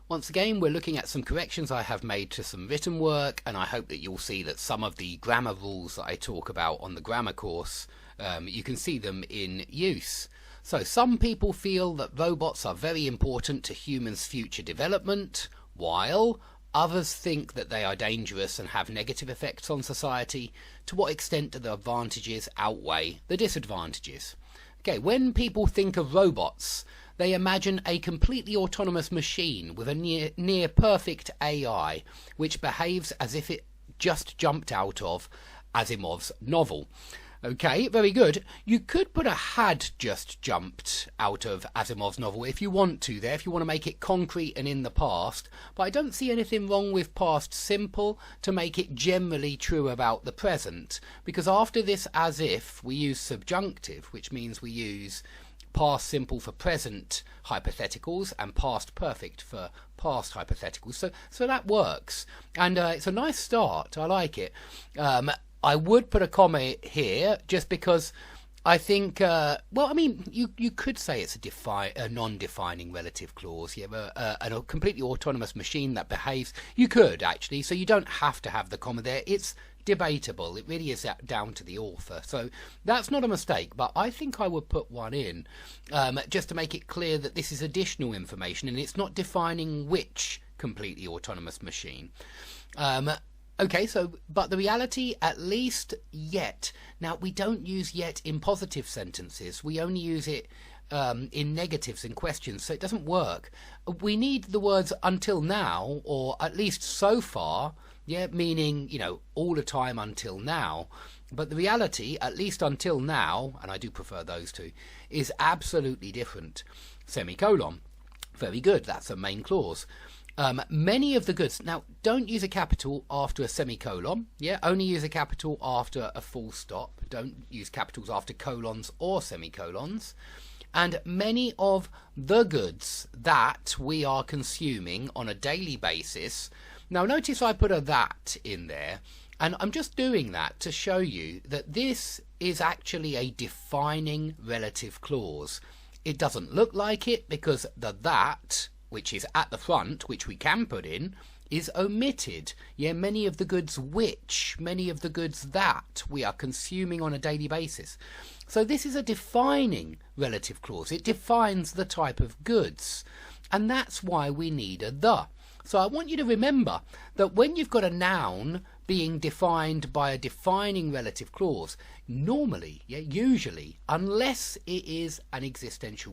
Once again, we're looking at some corrections I have made to some written work, and I hope that you'll see that some of the grammar rules that I talk about on the grammar course, you can see them in use. So some people feel that robots are very important to humans' future development, while others think that they are dangerous and have negative effects on society. To what extent do the advantages outweigh the disadvantages? Okay, when people think of robots, they imagine a completely autonomous machine with a near perfect AI, which behaves as if it just jumped out of Asimov's novel. Okay, very good. You could put a had just jumped out of Asimov's novel if you want to there, if you want to make it concrete and in the past, but I don't see anything wrong with past simple to make it generally true about the present, because after this as if we use subjunctive, which means we use past simple for present hypotheticals and past perfect for past hypotheticals. So that works, and it's a nice start. I like it. I would put a comma here just because I think, well, I mean, you could say it's a non-defining relative clause. You have a completely autonomous machine that behaves. You could, actually, so you don't have to have the comma there. It's debatable. It really is down to the author. So that's not a mistake, but I think I would put one in just to make it clear that this is additional information and it's not defining which completely autonomous machine. Okay, so, but the reality, at least yet. Now, we don't use yet in positive sentences. We only use it in negatives in questions, so it doesn't work. We need the words until now, or at least so far, yeah, meaning, you know, all the time until now. But the reality, at least until now, and I do prefer those two, is absolutely different. Semicolon. Very good, that's a main clause. Many of the goods, now don't use a capital after a semicolon, yeah, only use a capital after a full stop, don't use capitals after colons or semicolons, and many of the goods that we are consuming on a daily basis. Now notice I put a that in there, and I'm just doing that to show you that this is actually a defining relative clause. It doesn't look like it because the that, which is at the front, which we can put in, is omitted. Yeah, many of the goods which, many of the goods that we are consuming on a daily basis. So this is a defining relative clause. It defines the type of goods, and that's why we need a the. So I want you to remember that when you've got a noun being defined by a defining relative clause, normally, yeah, usually, unless it is an existential